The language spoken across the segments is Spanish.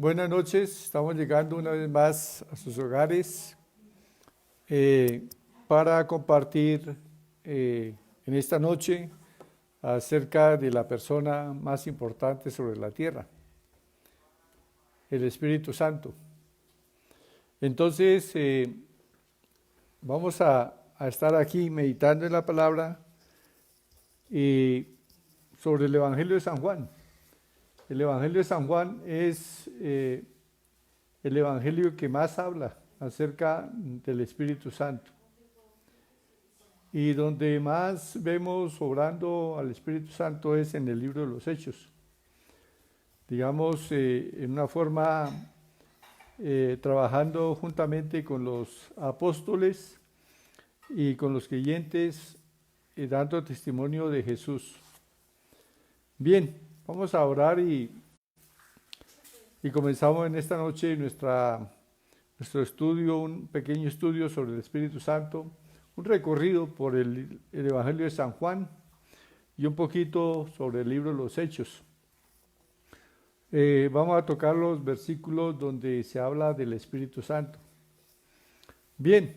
Buenas noches, estamos llegando una vez más a sus hogares para compartir en esta noche acerca de la persona más importante sobre la tierra, el Espíritu Santo. Entonces, vamos a estar aquí meditando en la palabra sobre el Evangelio de San Juan. El Evangelio de San Juan es el Evangelio que más habla acerca del Espíritu Santo y donde más vemos obrando al Espíritu Santo es en el libro de los Hechos. Digamos, en una forma trabajando juntamente con los apóstoles y con los creyentes, dando testimonio de Jesús. Bien, vamos a orar y comenzamos en esta noche nuestro estudio, un pequeño estudio sobre el Espíritu Santo, un recorrido por el Evangelio de San Juan y un poquito sobre el libro de los Hechos. Vamos a tocar los versículos donde se habla del Espíritu Santo. Bien,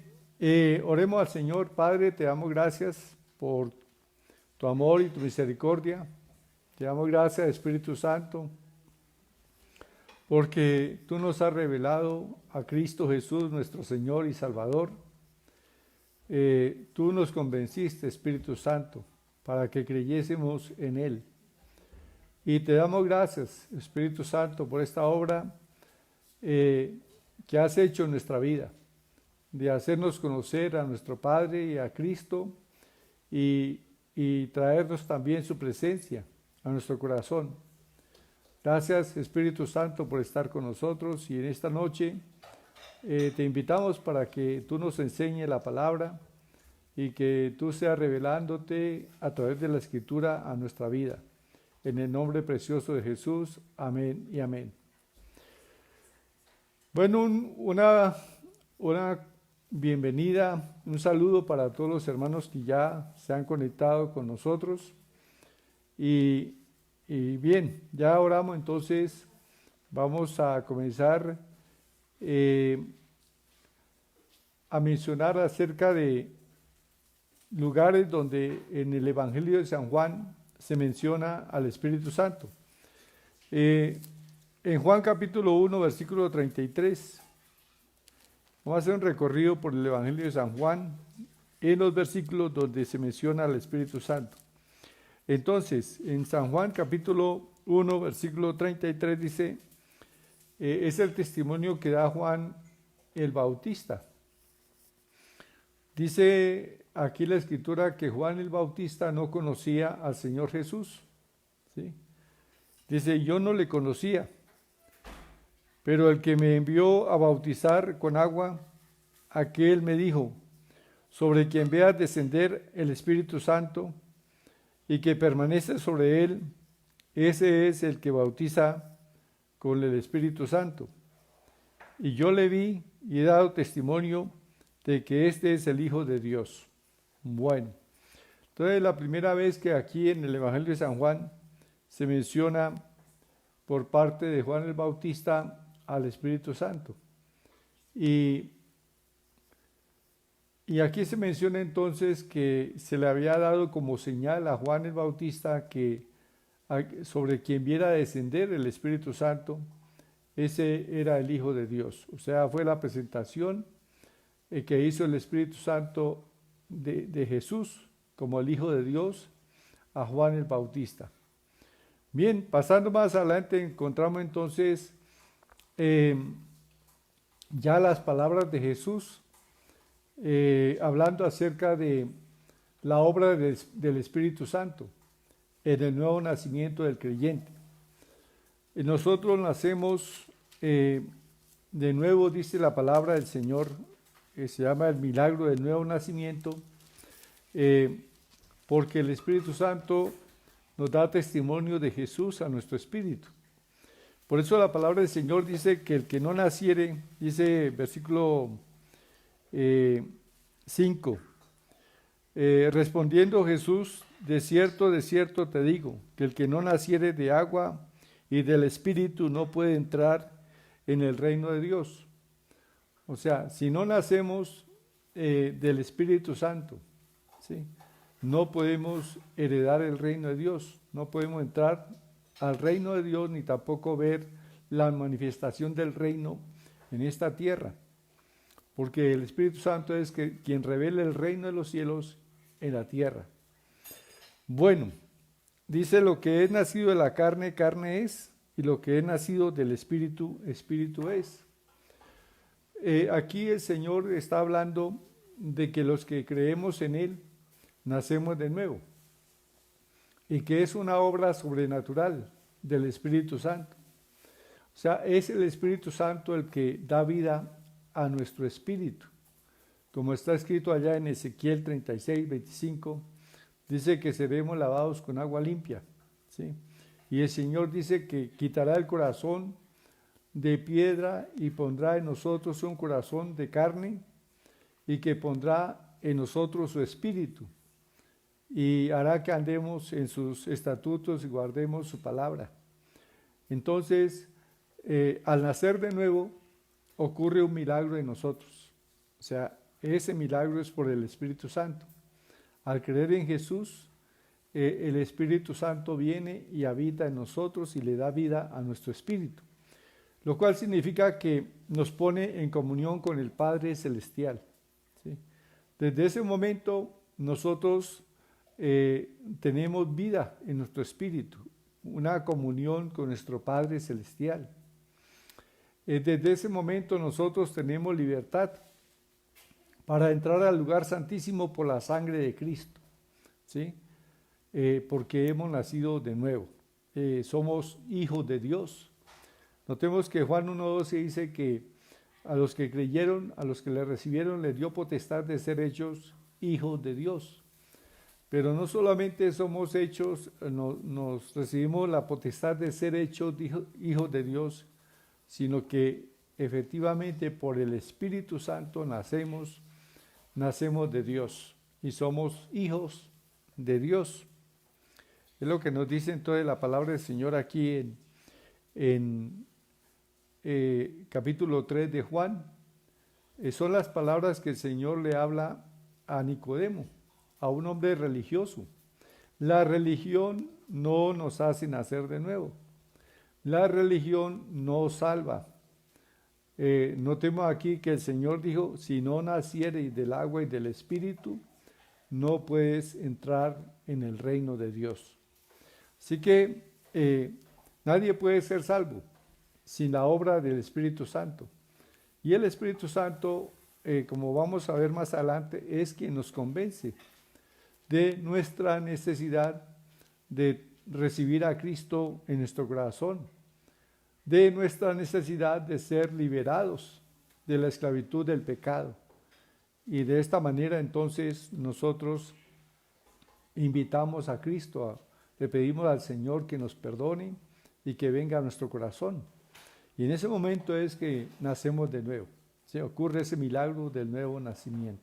oremos al Señor. Padre, te damos gracias por tu amor y tu misericordia. Te damos gracias, Espíritu Santo, porque tú nos has revelado a Cristo Jesús, nuestro Señor y Salvador. Tú nos convenciste, Espíritu Santo, para que creyésemos en Él. Y te damos gracias, Espíritu Santo, por esta obra que has hecho en nuestra vida, de hacernos conocer a nuestro Padre y a Cristo y traernos también su presencia a nuestro corazón. Gracias, Espíritu Santo, por estar con nosotros y en esta noche te invitamos para que tú nos enseñes la palabra y que tú seas revelándote a través de la Escritura a nuestra vida. En el nombre precioso de Jesús, amén y amén. Bueno, una bienvenida, un saludo para todos los hermanos que ya se han conectado con nosotros. Y bien, ya oramos, entonces vamos a comenzar a mencionar acerca de lugares donde en el Evangelio de San Juan se menciona al Espíritu Santo. En Juan capítulo 1, versículo 33, vamos a hacer un recorrido por el Evangelio de San Juan en los versículos donde se menciona al Espíritu Santo. Entonces, en San Juan capítulo 1, versículo 33 dice, es el testimonio que da Juan el Bautista. Dice aquí la Escritura que Juan el Bautista no conocía al Señor Jesús. ¿Sí? Dice, yo no le conocía, pero el que me envió a bautizar con agua, aquel me dijo, sobre quien veas descender el Espíritu Santo, y que permanece sobre él, ese es el que bautiza con el Espíritu Santo. Y yo le vi y he dado testimonio de que este es el Hijo de Dios. Bueno, entonces la primera vez que aquí en el Evangelio de San Juan se menciona por parte de Juan el Bautista al Espíritu Santo. Y aquí se menciona entonces que se le había dado como señal a Juan el Bautista que sobre quien viera descender el Espíritu Santo, ese era el Hijo de Dios. O sea, fue la presentación que hizo el Espíritu Santo de Jesús como el Hijo de Dios a Juan el Bautista. Bien, pasando más adelante encontramos entonces ya las palabras de Jesús hablando acerca de la obra del Espíritu Santo en el nuevo nacimiento del creyente. Nosotros nacemos de nuevo, dice la palabra del Señor, que se llama el milagro del nuevo nacimiento, porque el Espíritu Santo nos da testimonio de Jesús a nuestro espíritu. Por eso la palabra del Señor dice que el que no naciere, dice versículo 5, respondiendo Jesús, de cierto te digo, que el que no naciere de agua y del Espíritu no puede entrar en el reino de Dios. O sea, si no nacemos del Espíritu Santo, ¿sí?, no podemos heredar el reino de Dios, no podemos entrar al reino de Dios ni tampoco ver la manifestación del reino en esta tierra, porque el Espíritu Santo es quien revela el reino de los cielos en la tierra. Bueno, dice: lo que es nacido de la carne, carne es, y lo que es nacido del Espíritu, Espíritu es. Aquí el Señor está hablando de que los que creemos en Él nacemos de nuevo, y que es una obra sobrenatural del Espíritu Santo. O sea, es el Espíritu Santo el que da vida a nuestro espíritu. Como está escrito allá en Ezequiel 36, 25, dice que seremos lavados con agua limpia, ¿sí? Y el Señor dice que quitará el corazón de piedra y pondrá en nosotros un corazón de carne, y que pondrá en nosotros su espíritu, y hará que andemos en sus estatutos y guardemos su palabra. Entonces, al nacer de nuevo, ocurre un milagro en nosotros. O sea, ese milagro es por el Espíritu Santo. Al creer en Jesús, el Espíritu Santo viene y habita en nosotros y le da vida a nuestro espíritu, lo cual significa que nos pone en comunión con el Padre Celestial, ¿sí? Desde ese momento nosotros tenemos vida en nuestro espíritu, una comunión con nuestro Padre Celestial. Desde ese momento nosotros tenemos libertad para entrar al lugar santísimo por la sangre de Cristo, ¿sí? Porque hemos nacido de nuevo, somos hijos de Dios. Notemos que Juan 1:12 dice que a los que creyeron, a los que le recibieron, les dio potestad de ser hechos hijos de Dios. Pero no solamente somos hechos, nos recibimos la potestad de ser hechos hijos de Dios, sino que efectivamente por el Espíritu Santo nacemos de Dios y somos hijos de Dios. Es lo que nos dice entonces la palabra del Señor aquí en capítulo 3 de Juan. Son las palabras que el Señor le habla a Nicodemo, a un hombre religioso. La religión no nos hace nacer de nuevo. La religión no salva. Notemos aquí que el Señor dijo: si no nacieres del agua y del Espíritu, no puedes entrar en el reino de Dios. Así que nadie puede ser salvo sin la obra del Espíritu Santo. Y el Espíritu Santo, como vamos a ver más adelante, es quien nos convence de nuestra necesidad de recibir a Cristo en nuestro corazón, de nuestra necesidad de ser liberados de la esclavitud del pecado. Y de esta manera entonces nosotros invitamos a Cristo, le pedimos al Señor que nos perdone y que venga a nuestro corazón. Y en ese momento es que nacemos de nuevo. ¿Sí? Ocurre ese milagro del nuevo nacimiento.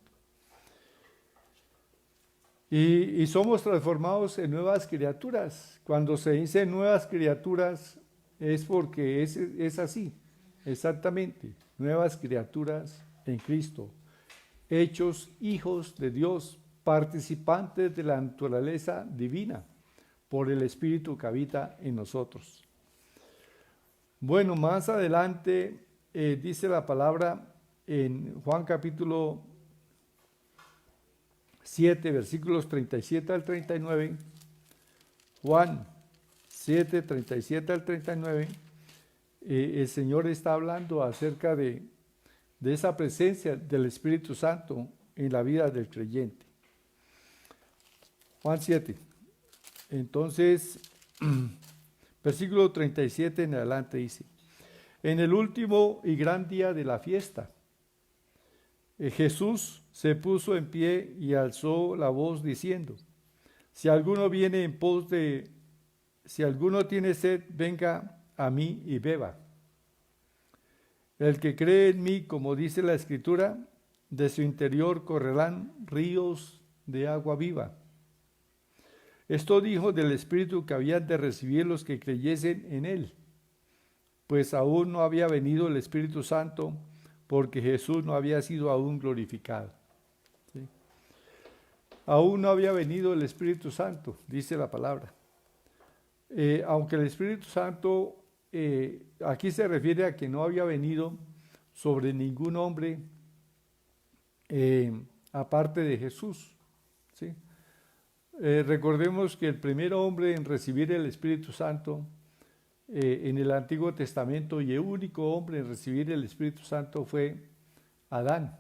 Y somos transformados en nuevas criaturas. Cuando se dice nuevas criaturas es porque es así, exactamente. Nuevas criaturas en Cristo, hechos hijos de Dios, participantes de la naturaleza divina por el Espíritu que habita en nosotros. Bueno, más adelante dice la palabra en Juan capítulo 7, versículos 37 al 39, Juan 7, 37 al 39, el Señor está hablando acerca de esa presencia del Espíritu Santo en la vida del creyente. Juan 7. Entonces, versículo 37 en adelante dice: en el último y gran día de la fiesta, Jesús se puso en pie y alzó la voz diciendo: si alguno tiene sed, venga a mí y beba. El que cree en mí, como dice la Escritura, de su interior correrán ríos de agua viva. Esto dijo del Espíritu que habían de recibir los que creyesen en él, pues aún no había venido el Espíritu Santo, porque Jesús no había sido aún glorificado. ¿Sí? Aún no había venido el Espíritu Santo, dice la palabra. Aunque el Espíritu Santo aquí se refiere a que no había venido sobre ningún hombre aparte de Jesús. ¿Sí? Recordemos que el primer hombre en recibir el Espíritu Santo en el Antiguo Testamento y el único hombre en recibir el Espíritu Santo fue Adán.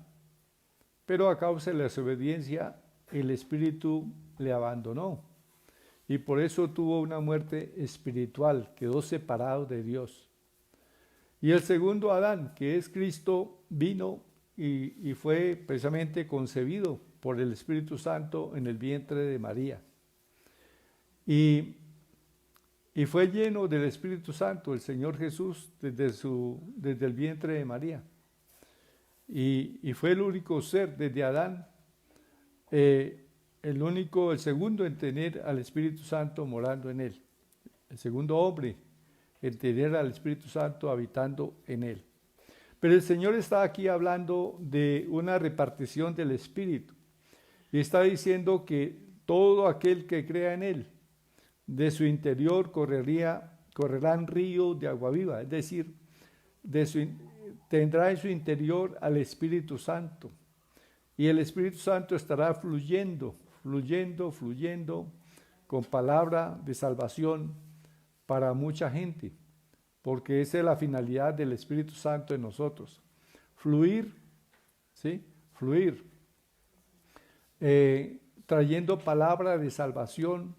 Pero a causa de la desobediencia, el Espíritu le abandonó y por eso tuvo una muerte espiritual, quedó separado de Dios. Y el segundo Adán, que es Cristo, vino y fue precisamente concebido por el Espíritu Santo en el vientre de María. Y fue lleno del Espíritu Santo el Señor Jesús desde el vientre de María. Y fue el único ser desde Adán, el segundo en tener al Espíritu Santo morando en él. El segundo hombre en tener al Espíritu Santo habitando en él. Pero el Señor está aquí hablando de una repartición del Espíritu. Y está diciendo que todo aquel que crea en él, de su interior correrán ríos de agua viva, es decir, tendrá en su interior al Espíritu Santo. Y el Espíritu Santo estará fluyendo con palabra de salvación para mucha gente, porque esa es la finalidad del Espíritu Santo en nosotros. Fluir, ¿sí? Fluir, trayendo palabra de salvación,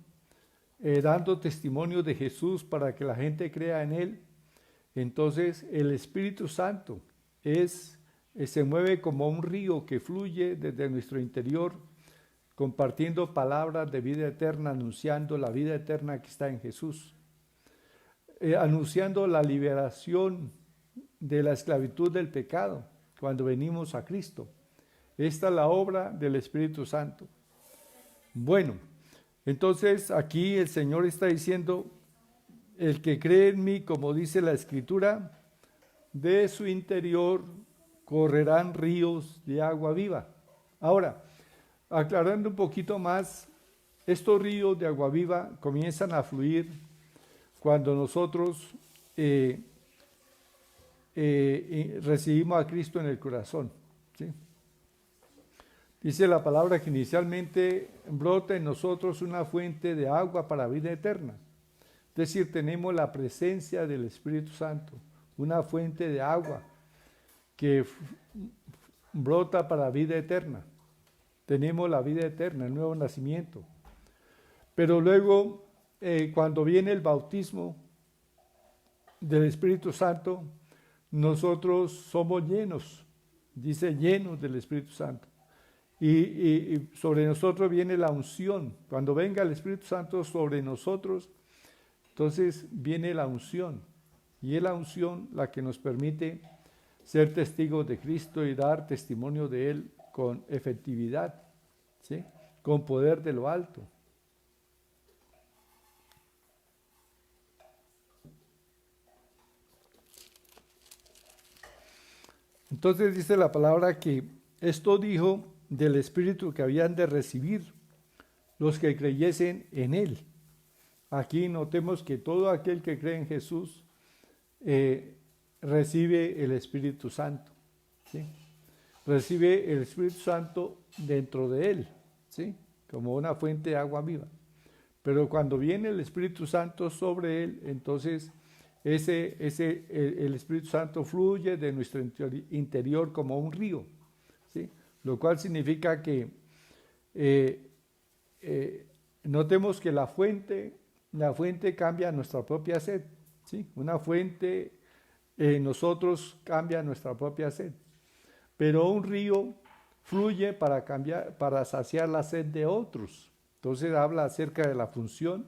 dando testimonio de Jesús para que la gente crea en Él. Entonces el Espíritu Santo se mueve como un río que fluye desde nuestro interior, compartiendo palabras de vida eterna, anunciando la vida eterna que está en Jesús, anunciando la liberación de la esclavitud del pecado cuando venimos a Cristo. Esta es la obra del Espíritu Santo. Bueno, entonces aquí el Señor está diciendo, el que cree en mí, como dice la Escritura, de su interior correrán ríos de agua viva. Ahora, aclarando un poquito más, estos ríos de agua viva comienzan a fluir cuando nosotros recibimos a Cristo en el corazón. ¿Sí? Dice la palabra que inicialmente brota en nosotros una fuente de agua para vida eterna. Es decir, tenemos la presencia del Espíritu Santo, una fuente de agua que brota para vida eterna. Tenemos la vida eterna, el nuevo nacimiento. Pero luego, cuando viene el bautismo del Espíritu Santo, nosotros somos llenos, dice llenos del Espíritu Santo. Y sobre nosotros viene la unción. Cuando venga el Espíritu Santo sobre nosotros, entonces viene la unción. Y es la unción la que nos permite ser testigos de Cristo y dar testimonio de Él con efectividad, ¿sí? Con poder de lo alto. Entonces dice la palabra que esto dijo del Espíritu que habían de recibir los que creyesen en Él. Aquí notemos que todo aquel que cree en Jesús recibe el Espíritu Santo, ¿sí? Recibe el Espíritu Santo dentro de él, ¿sí? Como una fuente de agua viva. Pero cuando viene el Espíritu Santo sobre él, entonces el Espíritu Santo fluye de nuestro interior como un río, ¿sí? Lo cual significa que notemos que la fuente cambia nuestra propia sed, ¿sí? Una fuente nosotros cambia nuestra propia sed, pero un río fluye para saciar la sed de otros. Entonces habla acerca de la función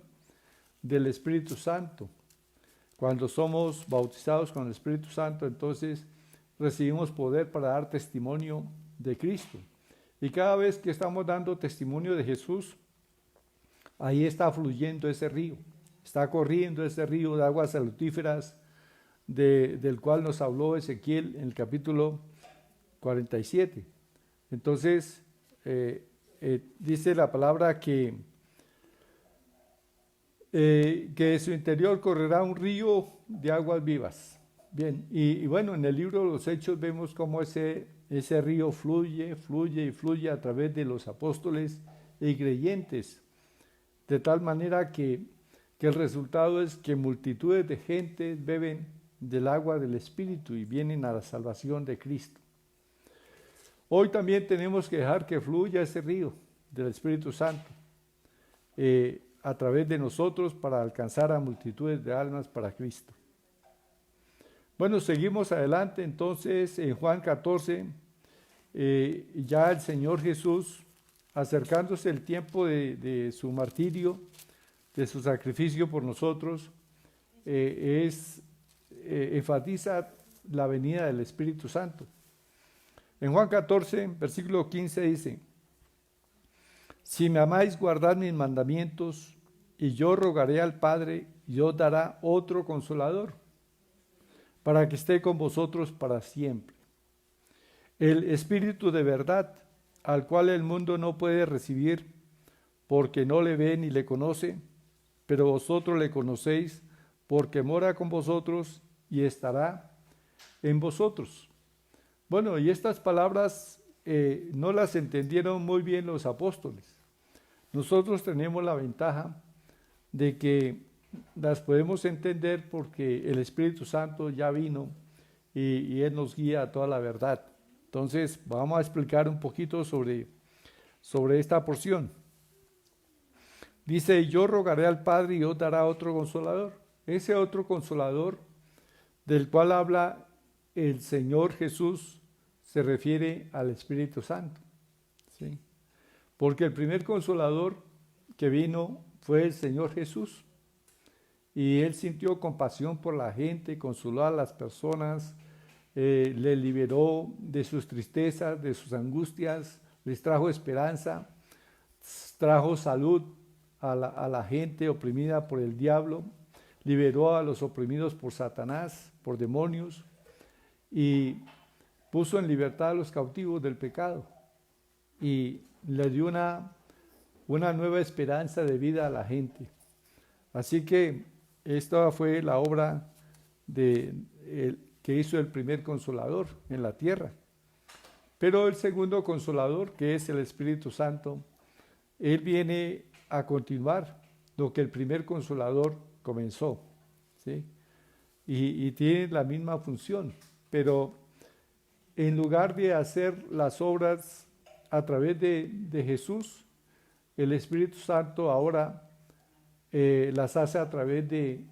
del Espíritu Santo. Cuando somos bautizados con el Espíritu Santo, entonces recibimos poder para dar testimonio de Cristo. Y cada vez que estamos dando testimonio de Jesús, ahí está fluyendo ese río, está corriendo ese río de aguas salutíferas del cual nos habló Ezequiel en el capítulo 47. Entonces, dice la palabra que de su interior correrá un río de aguas vivas. Bien, y bueno, en el libro de los Hechos vemos cómo ese río fluye a través de los apóstoles y creyentes, de tal manera que el resultado es que multitudes de gente beben del agua del Espíritu y vienen a la salvación de Cristo. Hoy también tenemos que dejar que fluya ese río del Espíritu Santo a través de nosotros para alcanzar a multitudes de almas para Cristo. Bueno, seguimos adelante entonces en Juan 14, ya el Señor Jesús, acercándose el tiempo de su martirio, de su sacrificio por nosotros, enfatiza la venida del Espíritu Santo. En Juan 14, versículo 15 dice: si me amáis, guardad mis mandamientos, y yo rogaré al Padre, y os dará otro Consolador, para que esté con vosotros para siempre. El Espíritu de verdad, al cual el mundo no puede recibir, porque no le ve ni le conoce, pero vosotros le conocéis, porque mora con vosotros y estará en vosotros. Bueno, y estas palabras no las entendieron muy bien los apóstoles. Nosotros tenemos la ventaja de que las podemos entender porque el Espíritu Santo ya vino y Él nos guía a toda la verdad. Entonces, vamos a explicar un poquito sobre esta porción. Dice: yo rogaré al Padre y os dará otro Consolador. Ese otro Consolador del cual habla el Señor Jesús se refiere al Espíritu Santo, ¿sí? Porque el primer Consolador que vino fue el Señor Jesús, y Él sintió compasión por la gente, consoló a las personas, le liberó de sus tristezas, de sus angustias, les trajo esperanza, trajo salud a la gente oprimida por el diablo, liberó a los oprimidos por Satanás, por demonios, y puso en libertad a los cautivos del pecado, y le dio una nueva esperanza de vida a la gente. Así que esta fue la obra que hizo el primer Consolador en la tierra. Pero el segundo Consolador, que es el Espíritu Santo, Él viene a continuar lo que el primer Consolador comenzó, ¿sí? Y tiene la misma función, pero en lugar de hacer las obras a través de Jesús, el Espíritu Santo ahora las hace a través de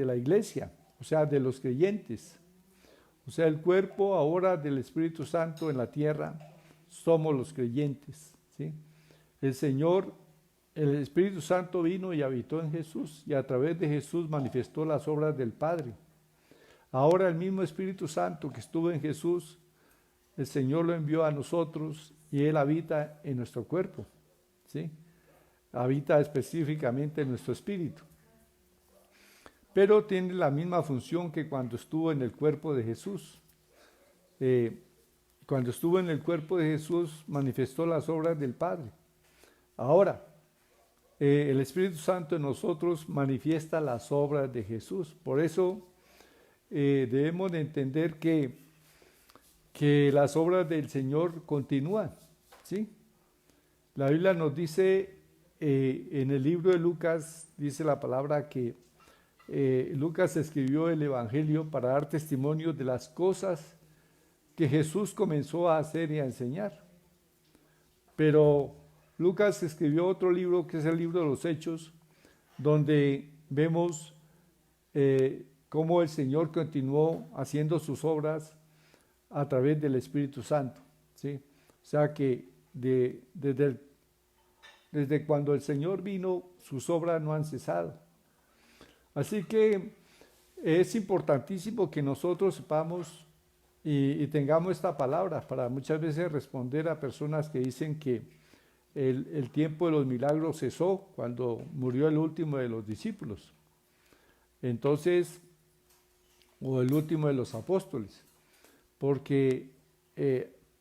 la iglesia, o sea, de los creyentes. O sea, el cuerpo ahora del Espíritu Santo en la tierra somos los creyentes, ¿sí? El Espíritu Santo vino y habitó en Jesús, y a través de Jesús manifestó las obras del Padre. Ahora el mismo Espíritu Santo que estuvo en Jesús, el Señor lo envió a nosotros y Él habita en nuestro cuerpo, ¿sí? Habita específicamente en nuestro espíritu. Pero tiene la misma función que cuando estuvo en el cuerpo de Jesús. Cuando estuvo en el cuerpo de Jesús, manifestó las obras del Padre. Ahora, el Espíritu Santo en nosotros manifiesta las obras de Jesús. Por eso debemos de entender que las obras del Señor continúan, ¿sí? La Biblia nos dice, en el libro de Lucas, dice la palabra que Lucas escribió el Evangelio para dar testimonio de las cosas que Jesús comenzó a hacer y a enseñar. Pero Lucas escribió otro libro, que es el libro de los Hechos, donde vemos cómo el Señor continuó haciendo sus obras a través del Espíritu Santo, ¿sí? O sea que desde cuando el Señor vino, sus obras no han cesado. Así que es importantísimo que nosotros sepamos y tengamos esta palabra para muchas veces responder a personas que dicen que el tiempo de los milagros cesó cuando murió el último de los discípulos. Entonces, o el último de los apóstoles, porque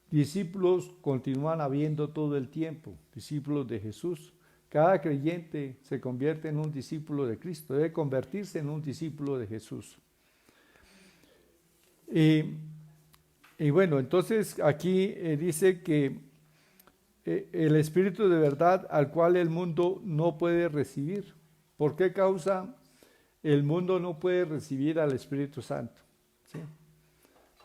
discípulos continúan habiendo todo el tiempo, discípulos de Jesús. Cada creyente se convierte en un discípulo de Cristo, debe convertirse en un discípulo de Jesús. Y bueno, entonces aquí dice que el Espíritu de verdad al cual el mundo no puede recibir. ¿Por qué causa el mundo no puede recibir al Espíritu Santo? ¿Sí?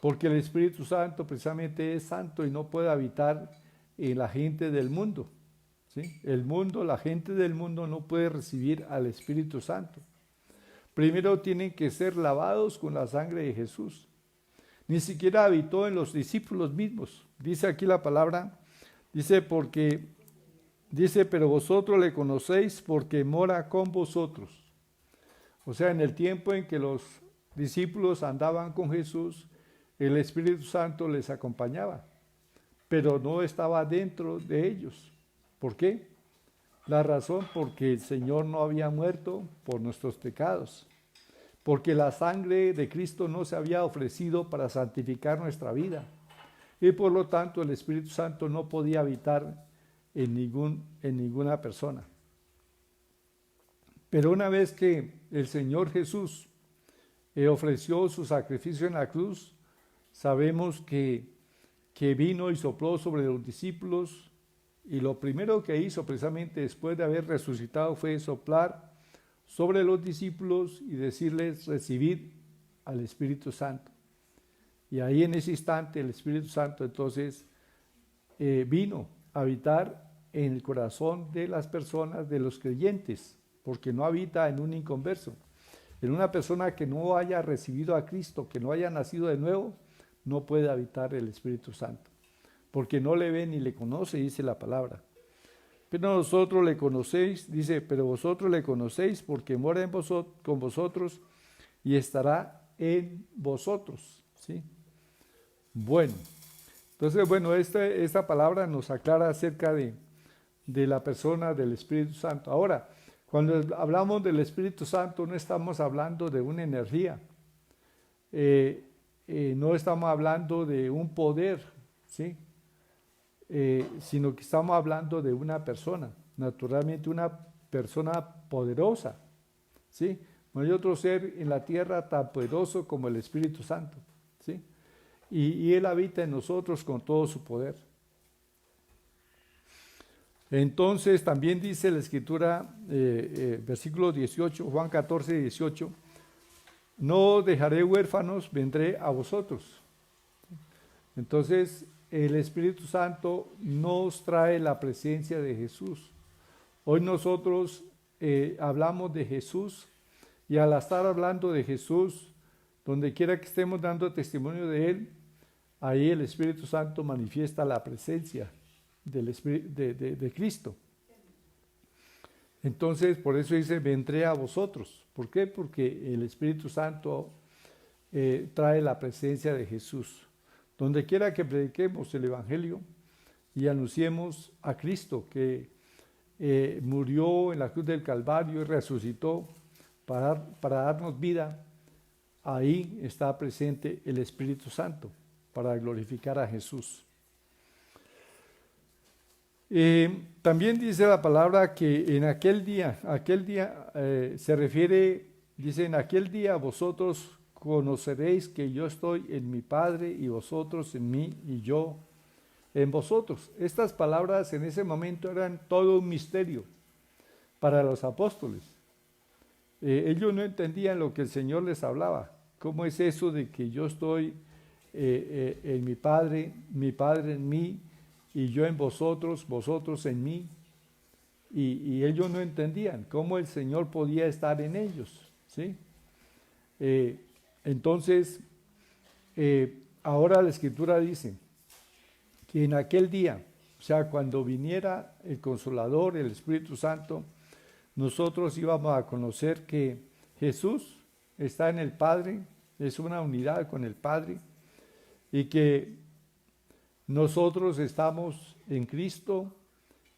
Porque el Espíritu Santo precisamente es santo y no puede habitar en la gente del mundo. ¿Sí? El mundo, la gente del mundo no puede recibir al Espíritu Santo. Primero tienen que ser lavados con la sangre de Jesús. Ni siquiera habitó en los discípulos mismos. Dice aquí la palabra, pero vosotros le conocéis porque mora con vosotros. O sea, en el tiempo en que los discípulos andaban con Jesús, el Espíritu Santo les acompañaba, pero no estaba dentro de ellos. ¿Por qué? La razón, porque el Señor no había muerto por nuestros pecados, porque la sangre de Cristo no se había ofrecido para santificar nuestra vida, y por lo tanto el Espíritu Santo no podía habitar en ninguna persona. Pero una vez que el Señor Jesús ofreció su sacrificio en la cruz, sabemos que vino y sopló sobre los discípulos, y lo primero que hizo precisamente después de haber resucitado fue soplar sobre los discípulos y decirles: recibid al Espíritu Santo. Y ahí en ese instante el Espíritu Santo entonces vino a habitar en el corazón de las personas, de los creyentes, porque no habita en un inconverso. En una persona que no haya recibido a Cristo, que no haya nacido de nuevo, no puede habitar el Espíritu Santo, porque no le ve ni le conoce, dice la palabra. Pero nosotros le conocéis, dice, pero vosotros le conocéis porque mora con vosotros y estará en vosotros. ¿Sí? Bueno, entonces, esta palabra nos aclara acerca de la persona del Espíritu Santo. Ahora, cuando hablamos del Espíritu Santo, no estamos hablando de una energía, no estamos hablando de un poder, ¿sí? Sino que estamos hablando de una persona, naturalmente una persona poderosa, ¿sí? No hay otro ser en la tierra tan poderoso como el Espíritu Santo, ¿sí? Y Él habita en nosotros con todo su poder. Entonces también dice la Escritura, versículo 18, Juan 14, 18, no os dejaré huérfanos, vendré a vosotros. Entonces, el Espíritu Santo nos trae la presencia de Jesús. Hoy nosotros hablamos de Jesús, y al estar hablando de Jesús, donde quiera que estemos dando testimonio de Él, ahí el Espíritu Santo manifiesta la presencia de Cristo. Entonces, por eso dice, vendré a vosotros. ¿Por qué? Porque el Espíritu Santo trae la presencia de Jesús. Donde quiera que prediquemos el Evangelio y anunciemos a Cristo, que murió en la cruz del Calvario y resucitó para darnos vida, ahí está presente el Espíritu Santo para glorificar a Jesús. También dice la palabra que en aquel día se refiere, dice, en aquel día vosotros conoceréis que yo estoy en mi Padre y vosotros en mí y yo en vosotros. Estas palabras en ese momento eran todo un misterio para los apóstoles. Ellos no entendían lo que el Señor les hablaba. ¿Cómo es eso de que yo estoy en mi Padre en mí y yo en vosotros, vosotros en mí? Y ellos no entendían cómo el Señor podía estar en ellos, ¿sí? Entonces, ahora la Escritura dice que en aquel día, o sea, cuando viniera el Consolador, el Espíritu Santo, nosotros íbamos a conocer que Jesús está en el Padre, es una unidad con el Padre, y que nosotros estamos en Cristo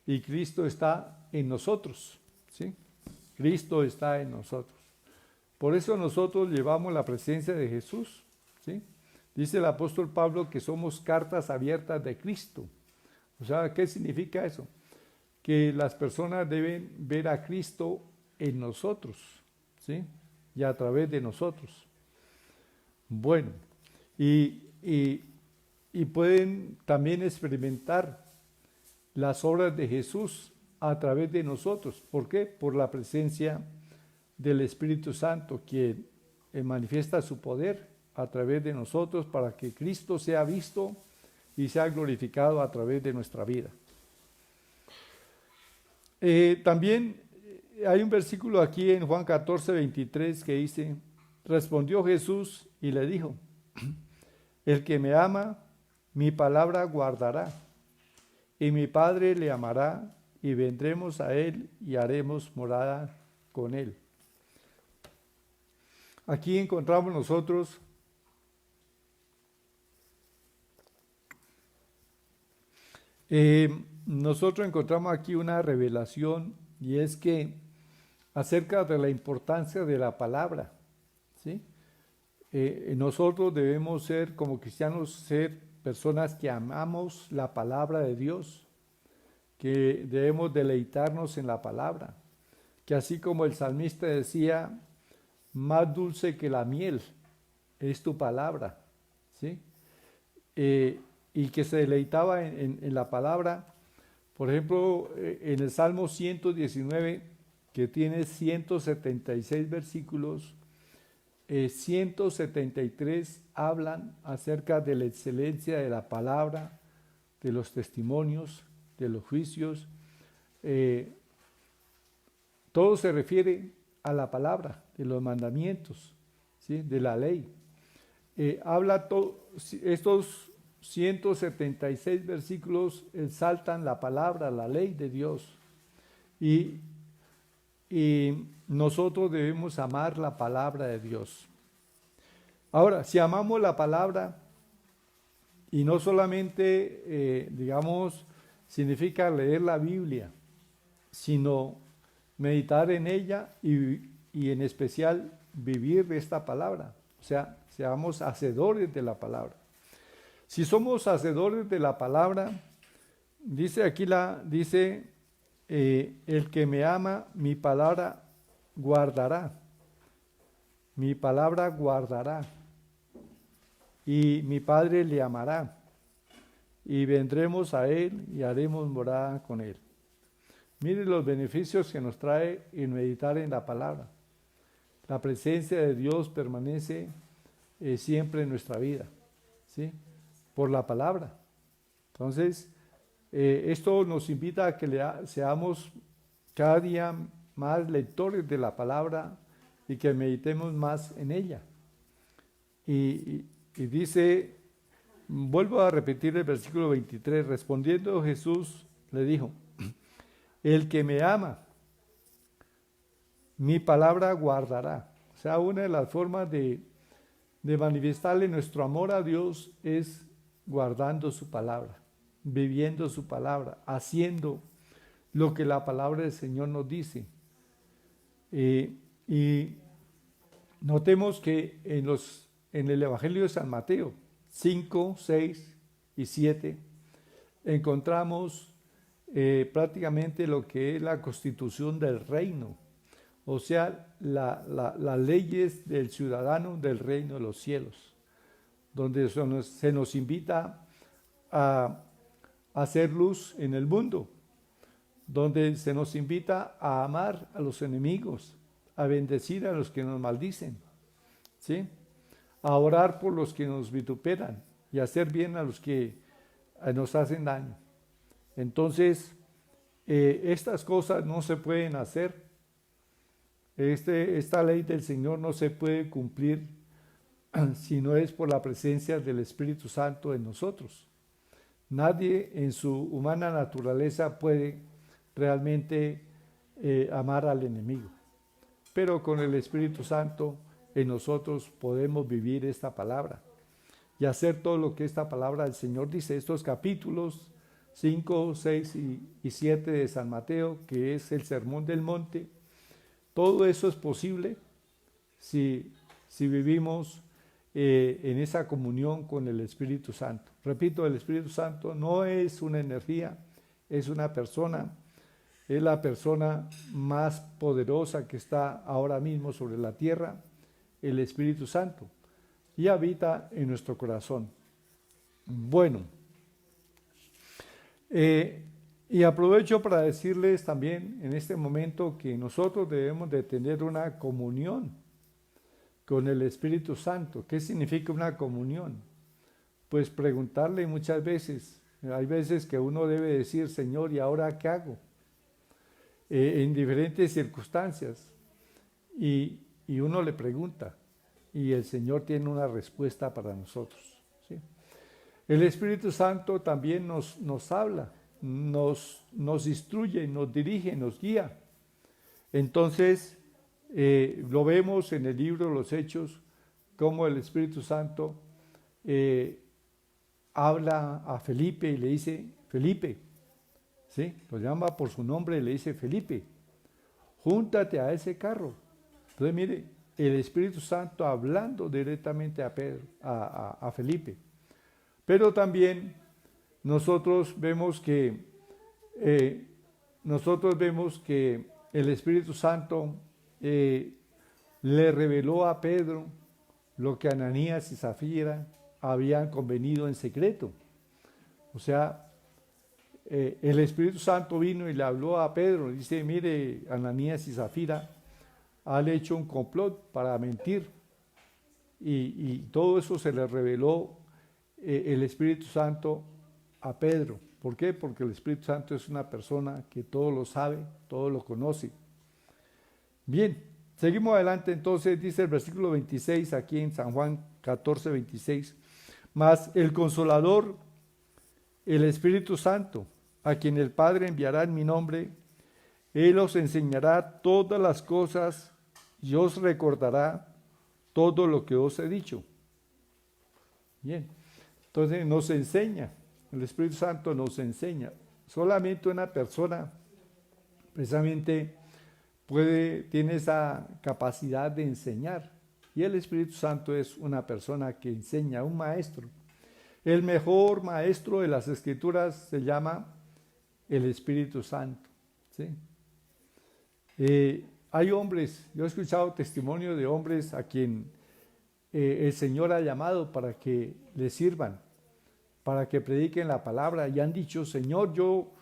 y Cristo está en nosotros, ¿sí? Cristo está en nosotros. Por eso nosotros llevamos la presencia de Jesús, ¿sí? Dice el apóstol Pablo que somos cartas abiertas de Cristo. O sea, ¿qué significa eso? Que las personas deben ver a Cristo en nosotros, ¿sí? Y a través de nosotros. Bueno, y pueden también experimentar las obras de Jesús a través de nosotros. ¿Por qué? Por la presencia del Espíritu Santo, quien manifiesta su poder a través de nosotros para que Cristo sea visto y sea glorificado a través de nuestra vida. También hay un versículo aquí en Juan 14, 23 que dice, respondió Jesús y le dijo, el que me ama, mi palabra guardará, y mi Padre le amará, y vendremos a él y haremos morada con él. Aquí encontramos nosotros encontramos aquí una revelación, y es que acerca de la importancia de la palabra, ¿sí? Nosotros debemos ser, como cristianos, ser personas que amamos la palabra de Dios, que debemos deleitarnos en la palabra, que así como el salmista decía, más dulce que la miel es tu palabra, ¿sí? Y que se deleitaba en la palabra. Por ejemplo, en el Salmo 119, que tiene 176 versículos, 173 hablan acerca de la excelencia de la palabra, de los testimonios, de los juicios. Todo se refiere a la palabra, de los mandamientos, ¿sí? De la ley. Estos 176 versículos exaltan la palabra, la ley de Dios. Y nosotros debemos amar la palabra de Dios. Ahora, si amamos la palabra, y no solamente, significa leer la Biblia, sino meditar en ella y en especial vivir de esta palabra. O sea, seamos hacedores de la palabra. Si somos hacedores de la palabra, dice aquí el que me ama, mi palabra guardará. Mi palabra guardará. Y mi Padre le amará. Y vendremos a él y haremos morada con él. Miren los beneficios que nos trae el meditar en la palabra. La presencia de Dios permanece siempre en nuestra vida, ¿sí? Por la palabra. Entonces, esto nos invita a que seamos cada día más lectores de la palabra y que meditemos más en ella. Y dice, vuelvo a repetir el versículo 23, respondiendo Jesús le dijo, el que me ama, mi palabra guardará. O sea, una de las formas de manifestarle nuestro amor a Dios es guardando su palabra, viviendo su palabra, haciendo lo que la palabra del Señor nos dice. Y notemos que en el Evangelio de San Mateo 5, 6 y 7 encontramos prácticamente lo que es la constitución del reino, o sea, las leyes del ciudadano del reino de los cielos, donde se nos invita a hacer luz en el mundo, donde se nos invita a amar a los enemigos, a bendecir a los que nos maldicen, ¿sí? A orar por los que nos vituperan y a hacer bien a los que nos hacen daño. Entonces, estas cosas no se pueden hacer. Esta ley del Señor no se puede cumplir si no es por la presencia del Espíritu Santo en nosotros. Nadie en su humana naturaleza puede realmente amar al enemigo, pero con el Espíritu Santo en nosotros podemos vivir esta palabra y hacer todo lo que esta palabra del Señor dice. Estos capítulos 5, 6 y 7 de San Mateo, que es el Sermón del Monte, todo eso es posible si vivimos en esa comunión con el Espíritu Santo. Repito, el Espíritu Santo no es una energía, es una persona, es la persona más poderosa que está ahora mismo sobre la tierra, el Espíritu Santo, y habita en nuestro corazón. Bueno, y aprovecho para decirles también en este momento que nosotros debemos de tener una comunión con el Espíritu Santo. ¿Qué significa una comunión? Pues preguntarle muchas veces. Hay veces que uno debe decir, Señor, ¿y ahora qué hago? En diferentes circunstancias. Y uno le pregunta, y el Señor tiene una respuesta para nosotros, ¿sí? El Espíritu Santo también nos habla, nos instruye, nos dirige, nos guía. Entonces, lo vemos en el libro de los Hechos, cómo el Espíritu Santo habla a Felipe y le dice, Felipe, ¿sí? Lo llama por su nombre y le dice, Felipe, júntate a ese carro. Entonces, mire, el Espíritu Santo hablando directamente a Pedro, a Felipe. Pero también nosotros vemos que el Espíritu Santo le reveló a Pedro lo que Ananías y Zafira habían convenido en secreto. O sea, el Espíritu Santo vino y le habló a Pedro, dice, mire, Ananías y Zafira han hecho un complot para mentir. Y todo eso se le reveló el Espíritu Santo a Pedro. ¿Por qué? Porque el Espíritu Santo es una persona que todo lo sabe, todo lo conoce. Bien, seguimos adelante entonces, dice el versículo 26 aquí en San Juan 14, 26. Mas el Consolador, el Espíritu Santo, a quien el Padre enviará en mi nombre, Él os enseñará todas las cosas y os recordará todo lo que os he dicho. Bien, entonces nos enseña, el Espíritu Santo nos enseña. Solamente una persona precisamente tiene esa capacidad de enseñar. Y el Espíritu Santo es una persona que enseña, un maestro. El mejor maestro de las Escrituras se llama el Espíritu Santo, ¿sí? Hay hombres, yo he escuchado testimonio de hombres a quien el Señor ha llamado para que le sirvan, para que prediquen la palabra, y han dicho, Señor, yo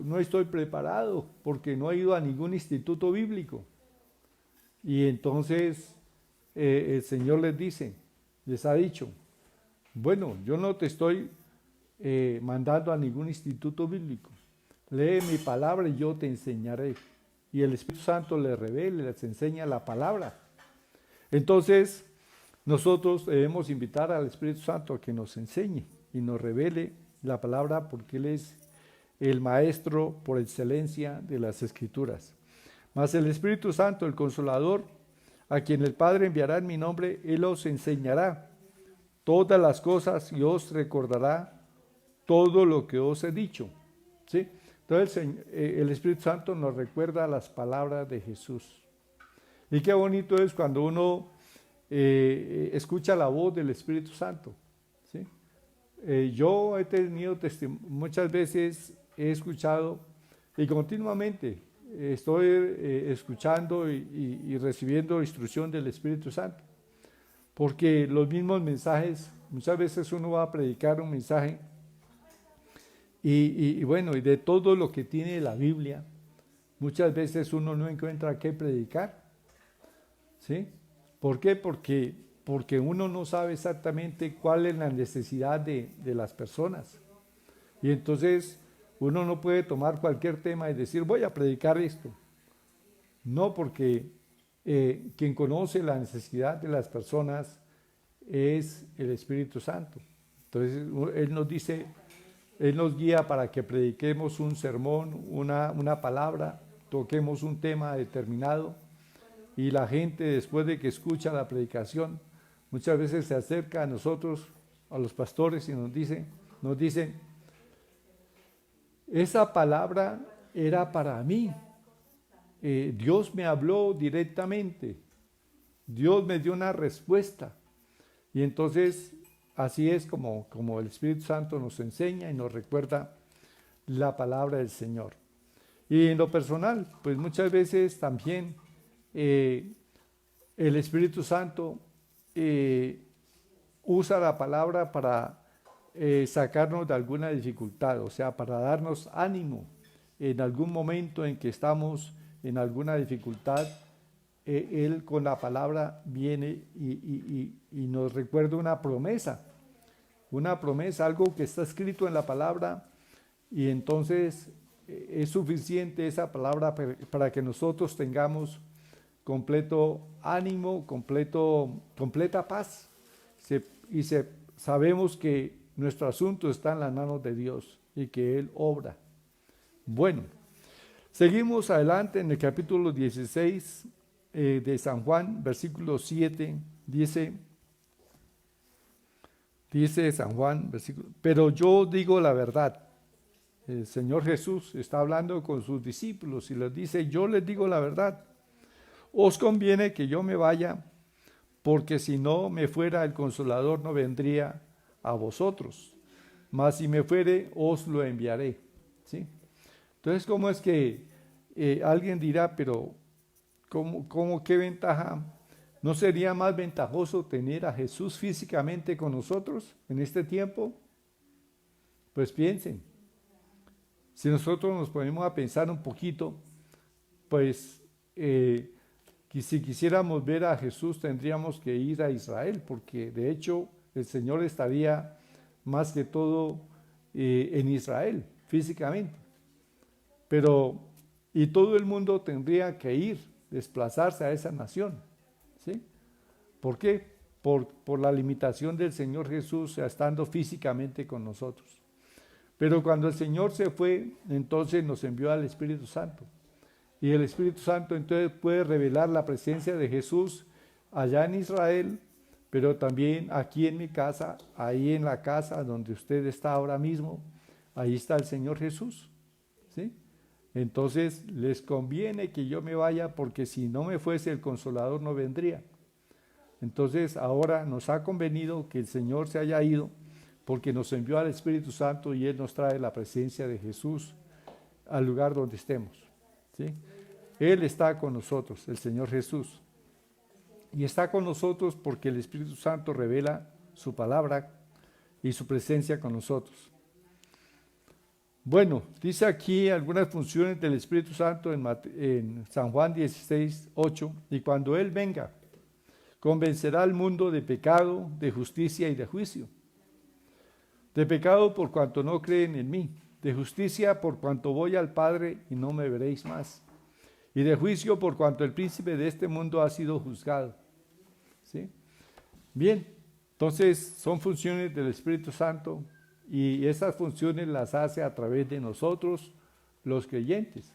no estoy preparado porque no he ido a ningún instituto bíblico. Y entonces el Señor les ha dicho, bueno, yo no te estoy mandando a ningún instituto bíblico. Lee mi palabra y yo te enseñaré. Y el Espíritu Santo les revela, les enseña la palabra. Entonces, nosotros debemos invitar al Espíritu Santo a que nos enseñe y nos revele la palabra, porque Él es el maestro por excelencia de las Escrituras. Mas el Espíritu Santo, el Consolador, a quien el Padre enviará en mi nombre, Él os enseñará todas las cosas y os recordará todo lo que os he dicho. ¿Sí? Entonces el Espíritu Santo nos recuerda las palabras de Jesús. Y qué bonito es cuando uno escucha la voz del Espíritu Santo, ¿sí? Yo he tenido muchas veces he escuchado y continuamente estoy escuchando y recibiendo instrucción del Espíritu Santo, porque los mismos mensajes, muchas veces uno va a predicar un mensaje y bueno, y de todo lo que tiene la Biblia, muchas veces uno no encuentra qué predicar, ¿sí? ¿Por qué? Porque uno no sabe exactamente cuál es la necesidad de las personas. Y entonces uno no puede tomar cualquier tema y decir, voy a predicar esto. No, porque quien conoce la necesidad de las personas es el Espíritu Santo. Entonces Él nos guía para que prediquemos un sermón, una palabra, toquemos un tema determinado. Y la gente, después de que escucha la predicación, muchas veces se acerca a nosotros, a los pastores, y nos dicen, esa palabra era para mí. Dios me habló directamente. Dios me dio una respuesta. Y entonces así es como el Espíritu Santo nos enseña y nos recuerda la palabra del Señor. Y en lo personal, pues muchas veces también el Espíritu Santo usa la palabra para sacarnos de alguna dificultad, o sea, para darnos ánimo en algún momento en que estamos en alguna dificultad. Él con la palabra viene y nos recuerda una promesa, algo que está escrito en la palabra, y entonces es suficiente esa palabra para que nosotros tengamos completo ánimo, completa paz, sabemos que nuestro asunto está en las manos de Dios y que Él obra. Bueno, seguimos adelante en el capítulo 16 de San Juan, versículo 7, dice San Juan, pero yo digo la verdad. El Señor Jesús está hablando con sus discípulos y les dice, yo les digo la verdad. Os conviene que yo me vaya, porque si no me fuera, el Consolador no vendría a vosotros. Mas si me fuere, os lo enviaré. ¿Sí? Entonces, ¿cómo es que alguien dirá, pero qué ventaja? ¿No sería más ventajoso tener a Jesús físicamente con nosotros en este tiempo? Pues piensen. Si nosotros nos ponemos a pensar un poquito, pues si quisiéramos ver a Jesús tendríamos que ir a Israel, porque de hecho el Señor estaría más que todo en Israel físicamente. Y todo el mundo tendría que desplazarse a esa nación. ¿Sí? ¿Por qué? Por la limitación del Señor Jesús estando físicamente con nosotros. Pero cuando el Señor se fue, entonces nos envió al Espíritu Santo. Y el Espíritu Santo entonces puede revelar la presencia de Jesús allá en Israel, pero también aquí en mi casa, ahí en la casa donde usted está ahora mismo, ahí está el Señor Jesús. ¿Sí? Entonces les conviene que yo me vaya, porque si no me fuese, el Consolador no vendría. Entonces ahora nos ha convenido que el Señor se haya ido, porque nos envió al Espíritu Santo y Él nos trae la presencia de Jesús al lugar donde estemos. ¿Sí? Él está con nosotros, el Señor Jesús. Y está con nosotros porque el Espíritu Santo revela su palabra y su presencia con nosotros. Bueno, dice aquí algunas funciones del Espíritu Santo en San Juan 16, 8. Y cuando Él venga, convencerá al mundo de pecado, de justicia y de juicio. De pecado por cuanto no creen en mí. De justicia por cuanto voy al Padre y no me veréis más. Y de juicio por cuanto el príncipe de este mundo ha sido juzgado. ¿Sí? Bien, entonces son funciones del Espíritu Santo, y esas funciones las hace a través de nosotros, los creyentes.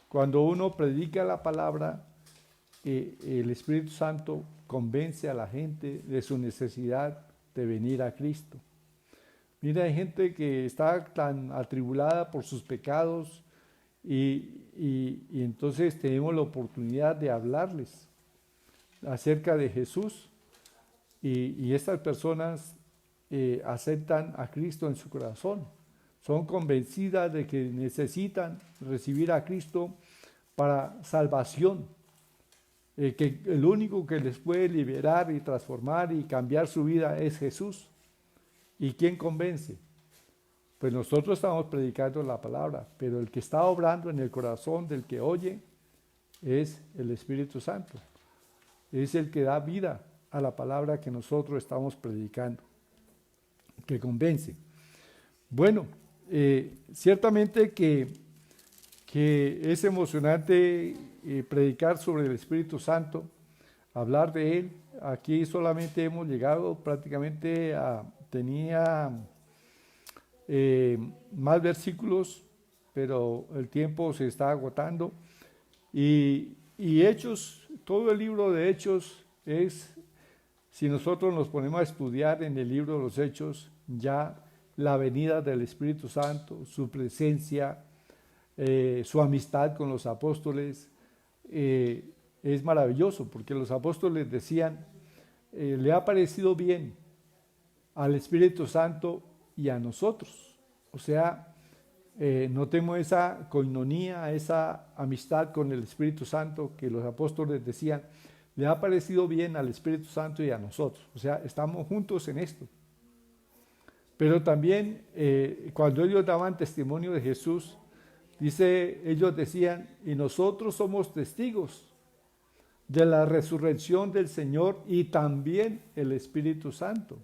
Cuando uno predica la palabra, el Espíritu Santo convence a la gente de su necesidad de venir a Cristo. Mira, hay gente que está tan atribulada por sus pecados, y entonces tenemos la oportunidad de hablarles acerca de Jesús, y estas personas aceptan a Cristo en su corazón, son convencidas de que necesitan recibir a Cristo para salvación, que el único que les puede liberar y transformar y cambiar su vida es Jesús. ¿Y quién convence? Pues nosotros estamos predicando la palabra, pero el que está obrando en el corazón del que oye es el Espíritu Santo. Es el que da vida a la palabra que nosotros estamos predicando, que convence. Bueno, ciertamente que es emocionante predicar sobre el Espíritu Santo, hablar de Él. Aquí solamente hemos llegado prácticamente tenía más versículos, pero el tiempo se está agotando. Y Hechos, todo el libro de Hechos es, si nosotros nos ponemos a estudiar en el libro de los Hechos, ya la venida del Espíritu Santo, su presencia, su amistad con los apóstoles, es maravilloso, porque los apóstoles decían, le ha parecido bien al Espíritu Santo y a nosotros. O sea, notemos esa coinonía, esa amistad con el Espíritu Santo que los apóstoles decían, le ha parecido bien al Espíritu Santo y a nosotros. O sea, estamos juntos en esto. Pero también cuando ellos daban testimonio de Jesús, dice, ellos decían, y nosotros somos testigos de la resurrección del Señor y también el Espíritu Santo.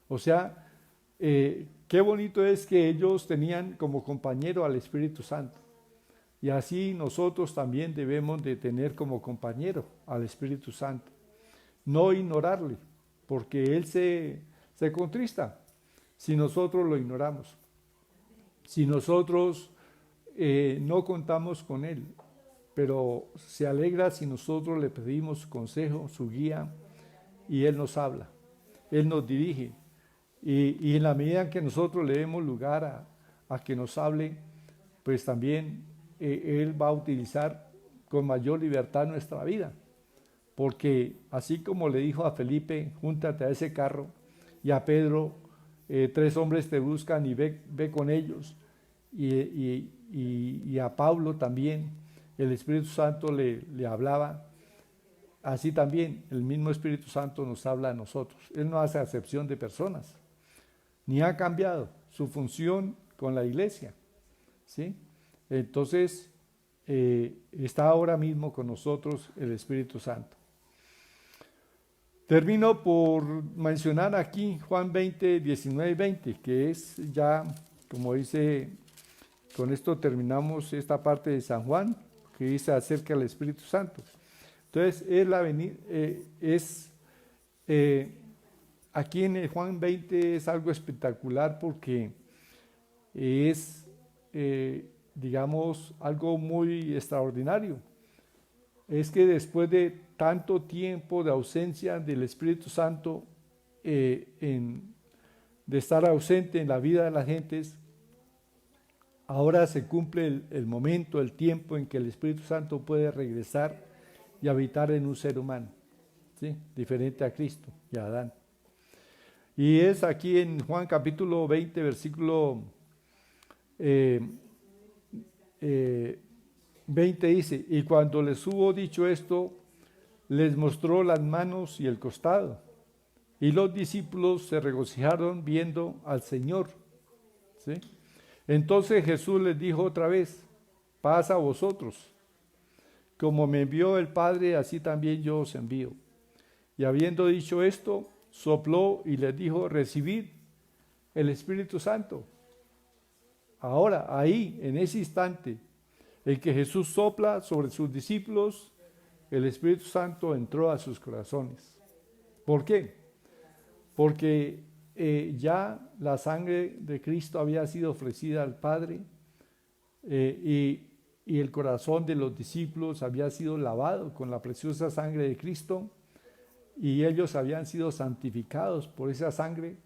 O sea, qué bonito es que ellos tenían como compañero al Espíritu Santo. Y así nosotros también debemos de tener como compañero al Espíritu Santo. No ignorarle, porque Él se contrista si nosotros lo ignoramos. Si nosotros no contamos con Él, pero se alegra si nosotros le pedimos su consejo, su guía, y Él nos habla, Él nos dirige. Y en la medida en que nosotros le demos lugar a que nos hable, pues también Él va a utilizar con mayor libertad nuestra vida. Porque así como le dijo a Felipe, júntate a ese carro, y a Pedro, 3 hombres te buscan y ve con ellos, y a Pablo también, el Espíritu Santo le hablaba, así también el mismo Espíritu Santo nos habla a nosotros. Él no hace acepción de personas, ni ha cambiado su función con la iglesia, ¿sí? Entonces, está ahora mismo con nosotros el Espíritu Santo. Termino por mencionar aquí Juan 20, 19 y 20, que es ya, como dice, con esto terminamos esta parte de San Juan, que dice acerca del Espíritu Santo. Entonces, aquí en el Juan 20 es algo espectacular porque es, digamos, algo muy extraordinario. Es que después de tanto tiempo de ausencia del Espíritu Santo, de estar ausente en la vida de las gentes, ahora se cumple el momento, el tiempo en que el Espíritu Santo puede regresar y habitar en un ser humano, ¿sí? Diferente a Cristo y a Adán. Y es aquí en Juan capítulo 20, versículo 20 dice, y cuando les hubo dicho esto, les mostró las manos y el costado. Y los discípulos se regocijaron viendo al Señor, ¿sí? Entonces Jesús les dijo otra vez, paz a vosotros. Como me envió el Padre, así también yo os envío. Y habiendo dicho esto, sopló y les dijo, recibid el Espíritu Santo. Ahora, ahí, en ese instante, en que Jesús sopla sobre sus discípulos, el Espíritu Santo entró a sus corazones. ¿Por qué? Porque ya la sangre de Cristo había sido ofrecida al Padre y el corazón de los discípulos había sido lavado con la preciosa sangre de Cristo y ellos habían sido santificados por esa sangre,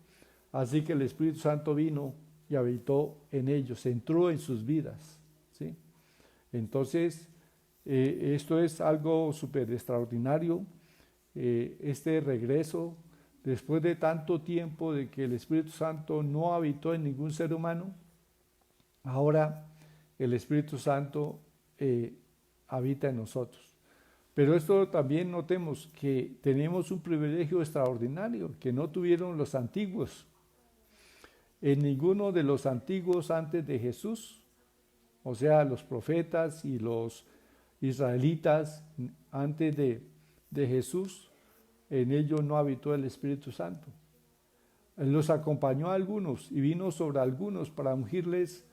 así que el Espíritu Santo vino y habitó en ellos, entró en sus vidas, ¿sí? Entonces, esto es algo súper extraordinario, este regreso, después de tanto tiempo de que el Espíritu Santo no habitó en ningún ser humano, ahora el Espíritu Santo habita en nosotros. Pero esto también notemos que tenemos un privilegio extraordinario que no tuvieron los antiguos. En ninguno de los antiguos antes de Jesús, o sea, los profetas y los israelitas antes de Jesús, en ellos no habitó el Espíritu Santo. Él los acompañó a algunos y vino sobre algunos para ungirles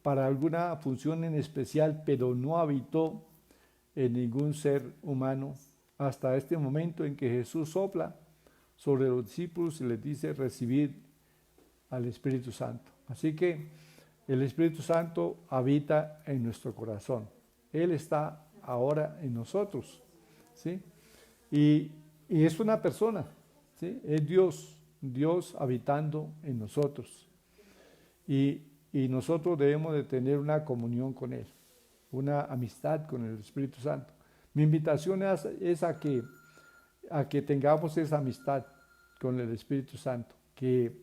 para alguna función en especial, pero no habitó en ningún ser humano hasta este momento en que Jesús sopla sobre los discípulos y les dice recibid al Espíritu Santo. Así que el Espíritu Santo habita en nuestro corazón. Él está ahora en nosotros, ¿sí? Y es una persona, ¿sí? Es Dios habitando en nosotros. Y nosotros debemos de tener una comunión con Él, una amistad con el Espíritu Santo. Mi invitación es a que tengamos esa amistad con el Espíritu Santo, que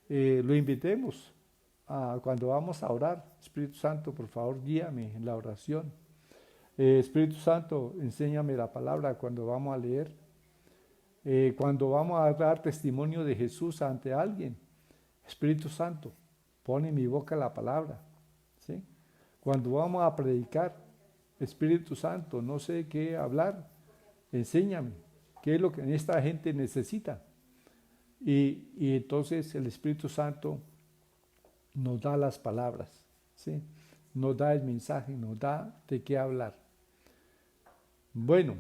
lo invitemos cuando vamos a orar. Espíritu Santo, por favor, guíame en la oración. Espíritu Santo, enséñame la palabra cuando vamos a leer. Cuando vamos a dar testimonio de Jesús ante alguien. Espíritu Santo, pone en mi boca la palabra. ¿Sí? Cuando vamos a predicar, Espíritu Santo, no sé qué hablar, enséñame qué es lo que esta gente necesita. Y entonces el Espíritu Santo nos da las palabras, ¿sí? Nos da el mensaje, nos da de qué hablar. Bueno,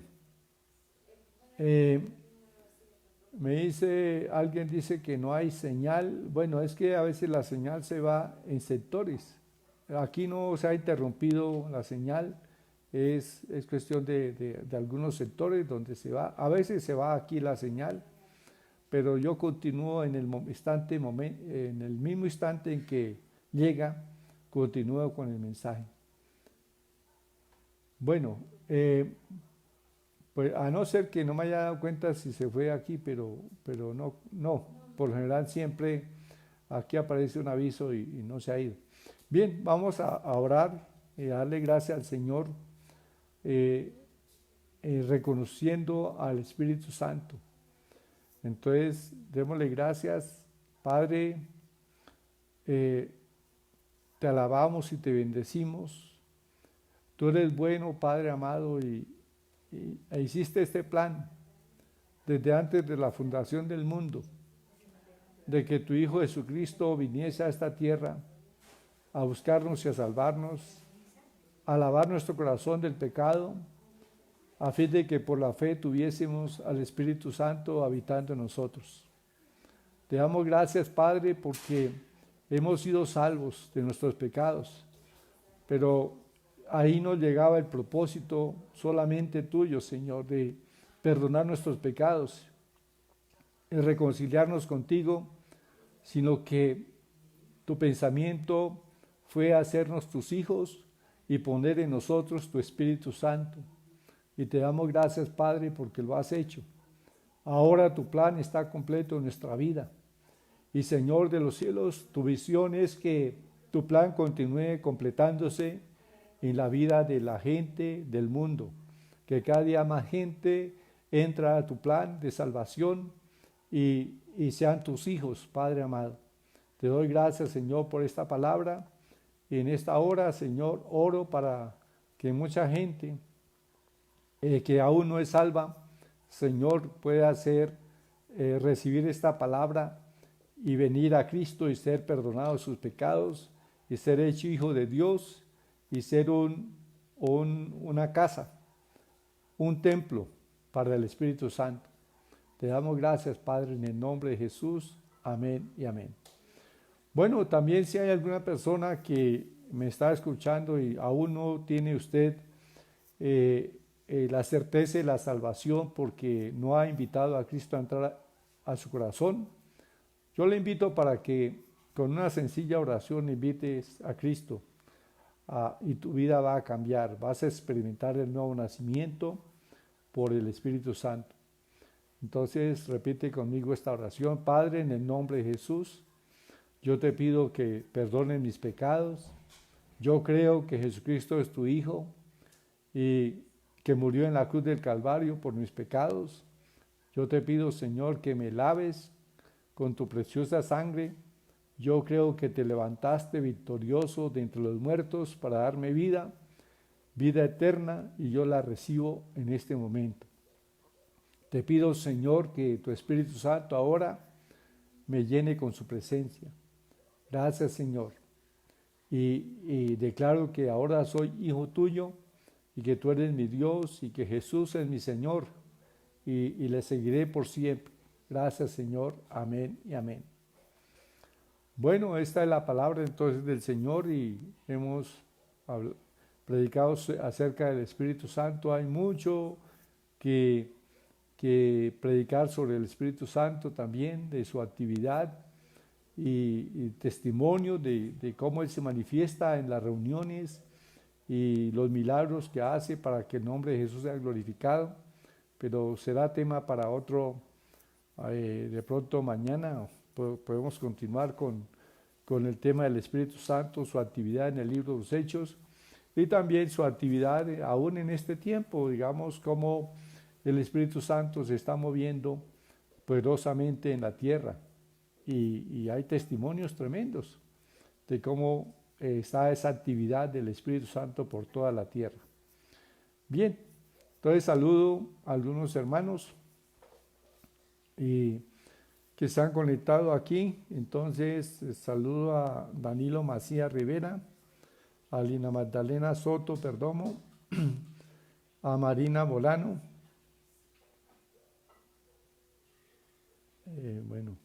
alguien dice que no hay señal. Bueno, es que a veces la señal se va en sectores. Aquí no se ha interrumpido la señal, es cuestión de algunos sectores donde se va. A veces se va aquí la señal, pero yo continúo en el mismo instante en que llega, continúo con el mensaje. Bueno, pues a no ser que no me haya dado cuenta si se fue aquí, pero no, por lo general siempre aquí aparece un aviso y no se ha ido. Bien, vamos a orar y a darle gracias al Señor, reconociendo al Espíritu Santo. Entonces, démosle gracias, Padre, te alabamos y te bendecimos. Tú eres bueno, Padre amado, e hiciste este plan desde antes de la fundación del mundo, de que tu Hijo Jesucristo viniese a esta tierra a buscarnos y a salvarnos, a lavar nuestro corazón del pecado, a fin de que por la fe tuviésemos al Espíritu Santo habitando en nosotros. Te damos gracias, Padre, porque hemos sido salvos de nuestros pecados, pero ahí nos llegaba el propósito solamente tuyo, Señor, de perdonar nuestros pecados, de reconciliarnos contigo, sino que tu pensamiento fue hacernos tus hijos y poner en nosotros tu Espíritu Santo. Y te damos gracias, Padre, porque lo has hecho. Ahora tu plan está completo en nuestra vida. Y Señor de los cielos, tu visión es que tu plan continúe completándose en la vida de la gente del mundo. Que cada día más gente entra a tu plan de salvación y sean tus hijos, Padre amado. Te doy gracias, Señor, por esta palabra. Y en esta hora, Señor, oro para que mucha gente que aún no es salva, Señor, pueda recibir esta palabra y venir a Cristo y ser perdonado de sus pecados y ser hecho hijo de Dios y ser una casa, un templo para el Espíritu Santo. Te damos gracias, Padre, en el nombre de Jesús. Amén y amén. Bueno, también si hay alguna persona que me está escuchando y aún no tiene usted la certeza de la salvación porque no ha invitado a Cristo a entrar a su corazón, yo le invito para que con una sencilla oración invites a Cristo y tu vida va a cambiar, vas a experimentar el nuevo nacimiento por el Espíritu Santo. Entonces repite conmigo esta oración. Padre, en el nombre de Jesús, yo te pido que perdones mis pecados. Yo creo que Jesucristo es tu Hijo y que murió en la cruz del Calvario por mis pecados. Yo te pido, Señor, que me laves con tu preciosa sangre. Yo creo que te levantaste victorioso de entre los muertos para darme vida eterna, y yo la recibo en este momento. Te pido, Señor, que tu Espíritu Santo ahora me llene con su presencia. Gracias, Señor. Y declaro que ahora soy hijo tuyo y que tú eres mi Dios y que Jesús es mi Señor y le seguiré por siempre. Gracias, Señor. Amén y amén. Bueno, esta es la palabra entonces del Señor y hemos predicado acerca del Espíritu Santo. Hay mucho que predicar sobre el Espíritu Santo también, de su actividad y testimonio de cómo Él se manifiesta en las reuniones y los milagros que hace para que el nombre de Jesús sea glorificado, pero será tema para otro, de pronto mañana podemos continuar con el tema del Espíritu Santo, su actividad en el libro de los Hechos y también su actividad aún en este tiempo, digamos, cómo el Espíritu Santo se está moviendo poderosamente en la tierra y hay testimonios tremendos de cómo está esa actividad del Espíritu Santo por toda la tierra. Bien, entonces saludo a algunos hermanos que están conectados aquí. Entonces saludo a Danilo Macías Rivera, a Lina Magdalena Soto Perdomo, a Marina Bolano, bueno,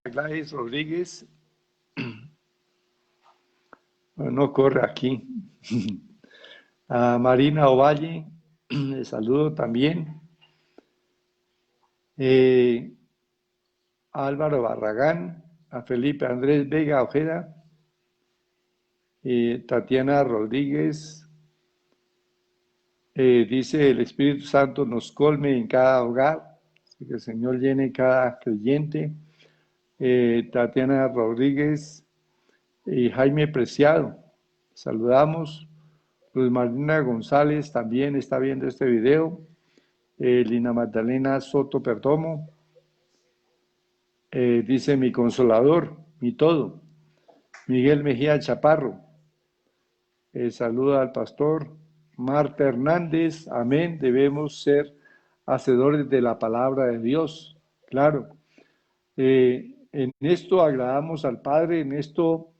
a Gladys Rodríguez, bueno, no corre aquí, a Marina Ovalle, les saludo también, a Álvaro Barragán, a Felipe Andrés Vega Ojeda, Tatiana Rodríguez, dice el Espíritu Santo nos colme en cada hogar, que el Señor llene cada creyente. Tatiana Rodríguez y Jaime Preciado, saludamos. Luz Marina González también está viendo este video. Lina Magdalena Soto Perdomo, dice mi consolador, mi todo. Miguel Mejía Chaparro, saluda al pastor. Marta Hernández, amén, debemos ser hacedores de la palabra de Dios, claro. En esto agradamos al Padre, en esto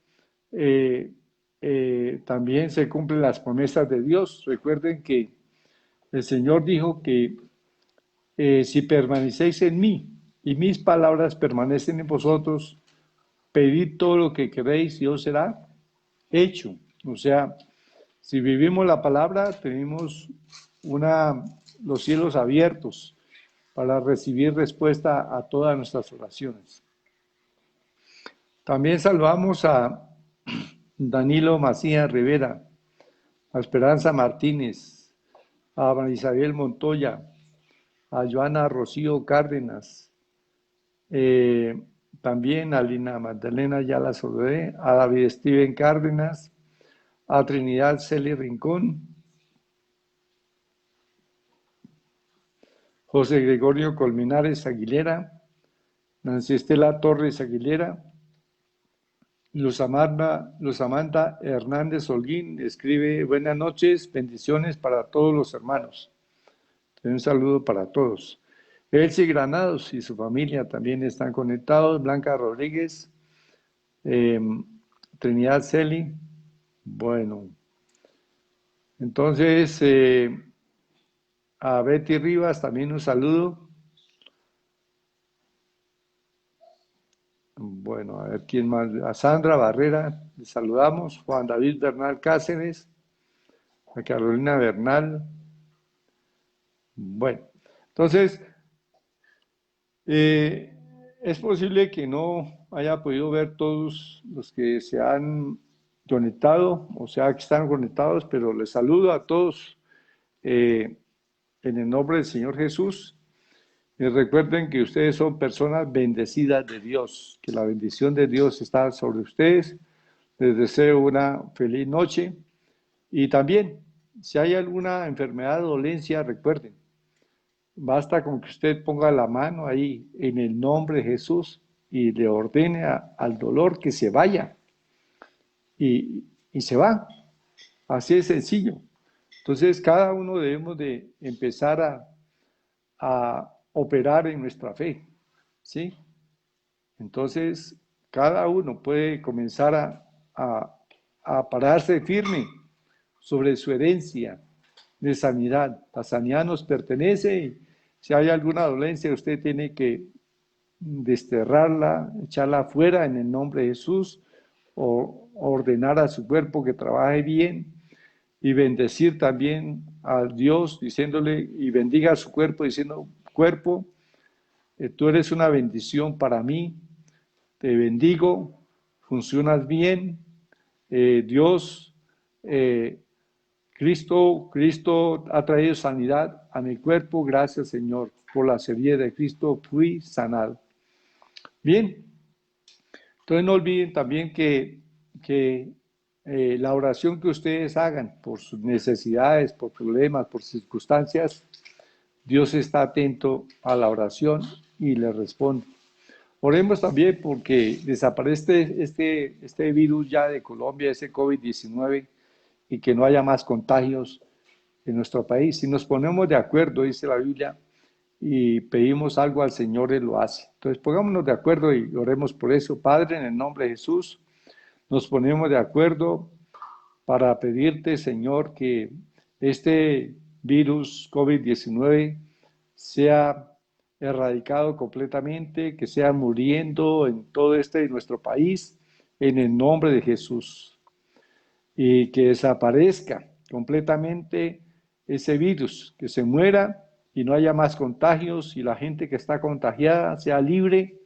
también se cumplen las promesas de Dios. Recuerden que el Señor dijo que si permanecéis en mí y mis palabras permanecen en vosotros, pedid todo lo que queréis y os será hecho. O sea, si vivimos la palabra, tenemos los cielos abiertos para recibir respuesta a todas nuestras oraciones. También saludamos a Danilo Macías Rivera, a Esperanza Martínez, a Marisabel Montoya, a Joana Rocío Cárdenas, también a Lina Magdalena Yala Sodré, a David Steven Cárdenas, a Trinidad Celi Rincón, José Gregorio Colmenares Aguilera, Nancy Estela Torres Aguilera, Luz Amanda Hernández Holguín escribe: buenas noches, bendiciones para todos los hermanos. Un saludo para todos. Elsie Granados y su familia también están conectados. Blanca Rodríguez, Trinidad Celi. Bueno, entonces a Betty Rivas también un saludo. Bueno, a ver quién más. A Sandra Barrera, le saludamos. Juan David Bernal Cáceres, a Carolina Bernal. Bueno, entonces, es posible que no haya podido ver todos los que se han conectado, o sea, que están conectados, pero les saludo a todos en el nombre del Señor Jesús. Y recuerden que ustedes son personas bendecidas de Dios, que la bendición de Dios está sobre ustedes. Les deseo una feliz noche. Y también, si hay alguna enfermedad o dolencia, recuerden, basta con que usted ponga la mano ahí en el nombre de Jesús y le ordene al dolor que se vaya. Y se va. Así es sencillo. Entonces, cada uno debemos de empezar a operar en nuestra fe, ¿sí? Entonces, cada uno puede comenzar a pararse firme sobre su herencia de sanidad. La sanidad nos pertenece y si hay alguna dolencia, usted tiene que desterrarla, echarla afuera en el nombre de Jesús, o ordenar a su cuerpo que trabaje bien y bendecir también a Dios diciéndole, y bendiga a su cuerpo diciendo: cuerpo, tú eres una bendición para mí, te bendigo, funcionas bien, Dios, Cristo ha traído sanidad a mi cuerpo. Gracias, Señor. Por la herida de Cristo fui sanado. Bien, entonces no olviden también que la oración que ustedes hagan por sus necesidades, por problemas, por circunstancias, Dios está atento a la oración y le responde. Oremos también porque desaparece este virus ya de Colombia, ese COVID-19, y que no haya más contagios en nuestro país. Si nos ponemos de acuerdo, dice la Biblia, y pedimos algo al Señor, Él lo hace. Entonces pongámonos de acuerdo y oremos por eso. Padre, en el nombre de Jesús, nos ponemos de acuerdo para pedirte, Señor, que este virus COVID-19 sea erradicado completamente, que sea muriendo en todo nuestro país, en el nombre de Jesús, y que desaparezca completamente ese virus, que se muera y no haya más contagios y la gente que está contagiada sea libre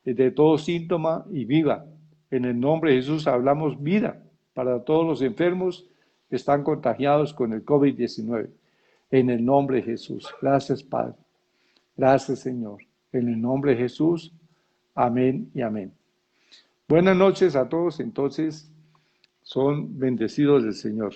de todo síntoma y viva. En el nombre de Jesús hablamos vida para todos los enfermos que están contagiados con el COVID-19. En el nombre de Jesús. Gracias, Padre. Gracias, Señor. En el nombre de Jesús. Amén y amén. Buenas noches a todos. Entonces, son bendecidos del Señor.